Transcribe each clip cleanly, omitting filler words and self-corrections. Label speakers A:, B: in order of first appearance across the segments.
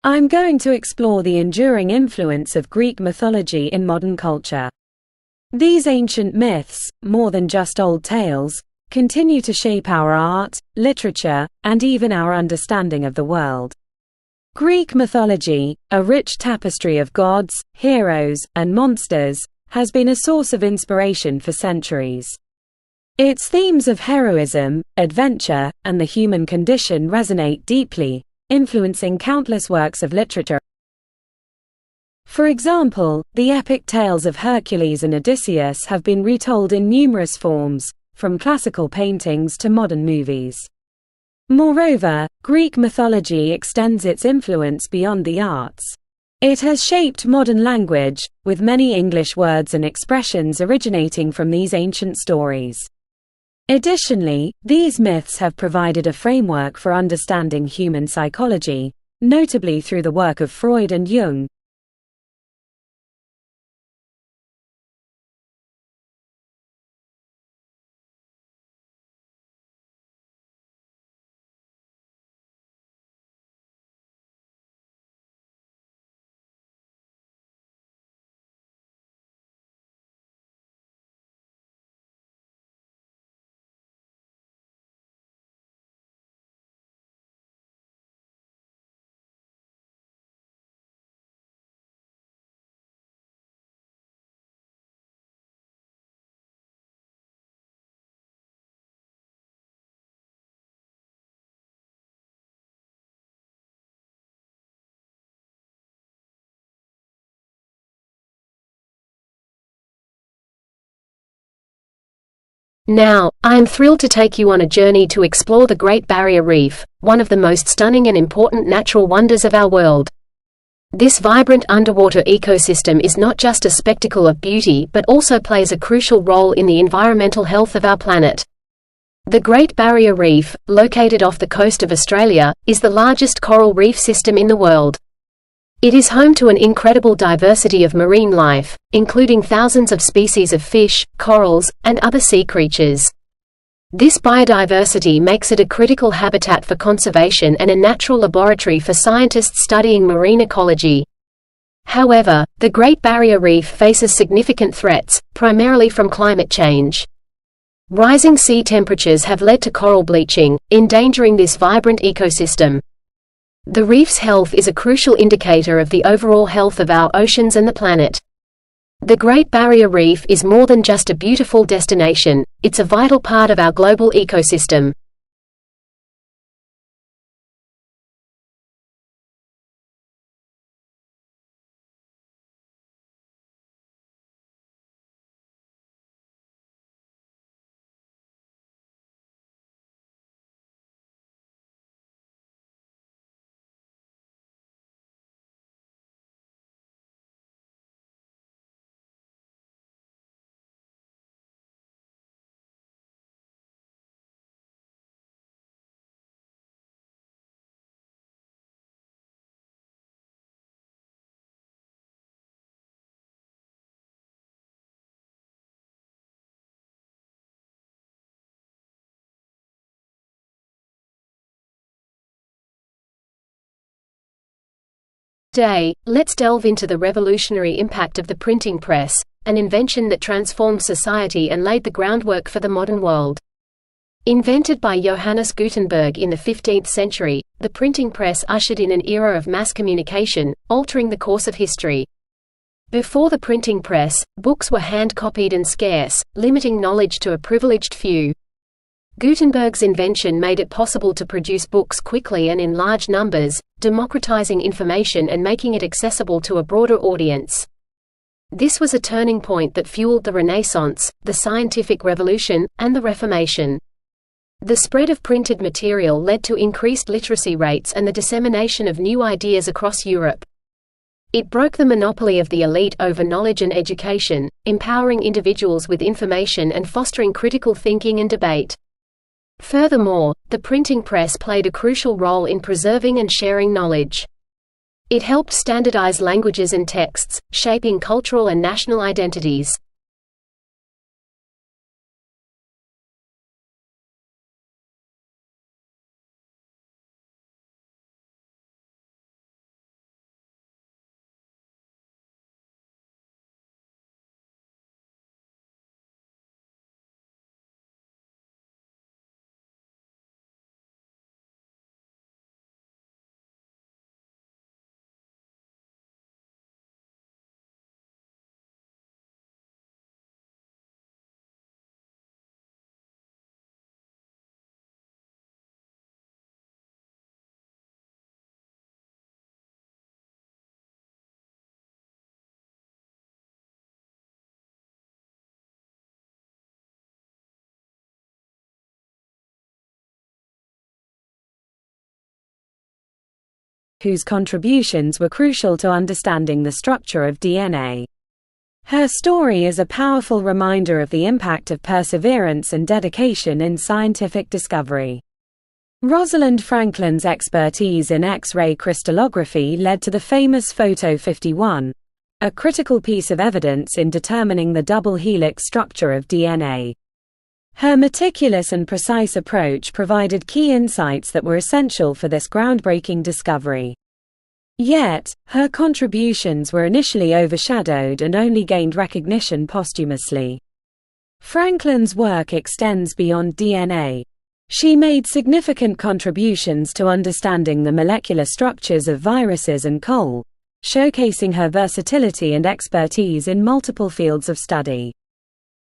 A: I'm going to explore the enduring influence of Greek mythology in modern culture. These ancient myths, more than just old tales, continue to shape our art, literature, and even our understanding of the world. Greek mythology, a rich tapestry of gods, heroes, and monsters, has been a source of inspiration for centuries. Its themes of heroism, adventure, and the human condition resonate deeply, influencing countless works of literature. For example, the epic tales of Hercules and Odysseus have been retold in numerous forms, from classical paintings to modern movies. Moreover, Greek mythology extends its influence beyond the arts. It has shaped modern language, with many English words and expressions originating from these ancient stories. Additionally, these myths have provided a framework for understanding human psychology, notably through the work of Freud and Jung.
B: Now, I am thrilled to take you on a journey to explore the Great Barrier Reef, one of the most stunning and important natural wonders of our world. This vibrant underwater ecosystem is not just a spectacle of beauty but also plays a crucial role in the environmental health of our planet. The Great Barrier Reef, located off the coast of Australia, is the largest coral reef system in the world. It is home to an incredible diversity of marine life, including thousands of species of fish, corals, and other sea creatures. This biodiversity makes it a critical habitat for conservation and a natural laboratory for scientists studying marine ecology. However, the Great Barrier Reef faces significant threats, primarily from climate change. Rising sea temperatures have led to coral bleaching, endangering this vibrant ecosystem. The reef's health is a crucial indicator of the overall health of our oceans and the planet. The Great Barrier Reef is more than just a beautiful destination, it's a vital part of our global ecosystem. Today, let's delve into the revolutionary impact of the printing press, an invention that transformed society and laid the groundwork for the modern world. Invented by Johannes Gutenberg in the 15th century, the printing press ushered in an era of mass communication, altering the course of history. Before the printing press, books were hand-copied and scarce, limiting knowledge to a privileged few. Gutenberg's invention made it possible to produce books quickly and in large numbers, democratizing information and making it accessible to a broader audience. This was a turning point that fueled the Renaissance, the scientific revolution, and the Reformation. The spread of printed material led to increased literacy rates and the dissemination of new ideas across Europe. It broke the monopoly of the elite over knowledge and education, empowering individuals with information and fostering critical thinking and debate. Furthermore, the printing press played a crucial role in preserving and sharing knowledge. It helped standardize languages and texts, shaping cultural and national identities.
A: whose contributions were crucial to understanding the structure of DNA. Her story is a powerful reminder of the impact of perseverance and dedication in scientific discovery. Rosalind Franklin's expertise in X-ray crystallography led to the famous Photo 51, a critical piece of evidence in determining the double helix structure of DNA. Her meticulous and precise approach provided key insights that were essential for this groundbreaking discovery. Yet, her contributions were initially overshadowed and only gained recognition posthumously. Franklin's work extends beyond DNA. She made significant contributions to understanding the molecular structures of viruses and coal, showcasing her versatility and expertise in multiple fields of study.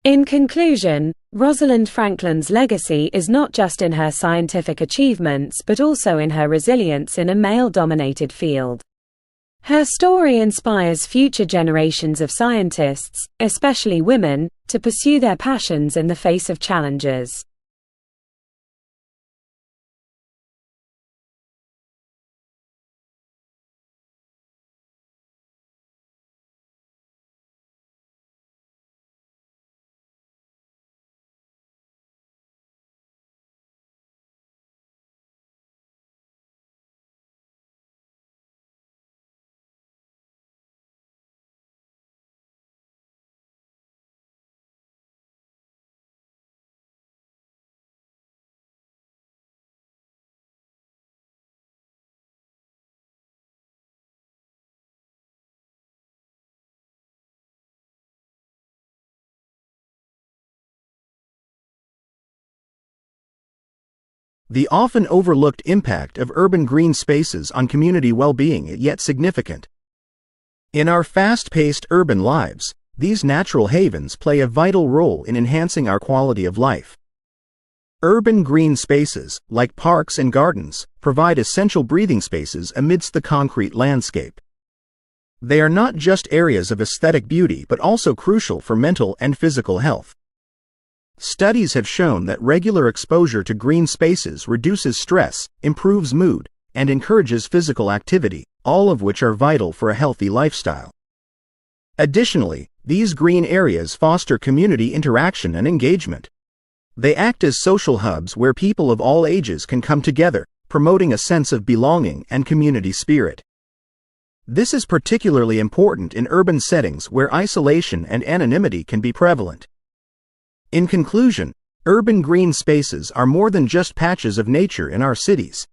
A: In conclusion, Rosalind Franklin's legacy is not just in her scientific achievements but also in her resilience in a male-dominated field. Her story inspires future generations of scientists, especially women, to pursue their passions in the face of challenges.
C: The often overlooked impact of urban green spaces on community well-being is yet significant. In our fast-paced urban lives, these natural havens play a vital role in enhancing our quality of life. Urban green spaces, like parks and gardens, provide essential breathing spaces amidst the concrete landscape. They are not just areas of aesthetic beauty but also crucial for mental and physical health. Studies have shown that regular exposure to green spaces reduces stress, improves mood, and encourages physical activity, all of which are vital for a healthy lifestyle. Additionally, these green areas foster community interaction and engagement. They act as social hubs where people of all ages can come together, promoting a sense of belonging and community spirit. This is particularly important in urban settings where isolation and anonymity can be prevalent. In conclusion, urban green spaces are more than just patches of nature in our cities.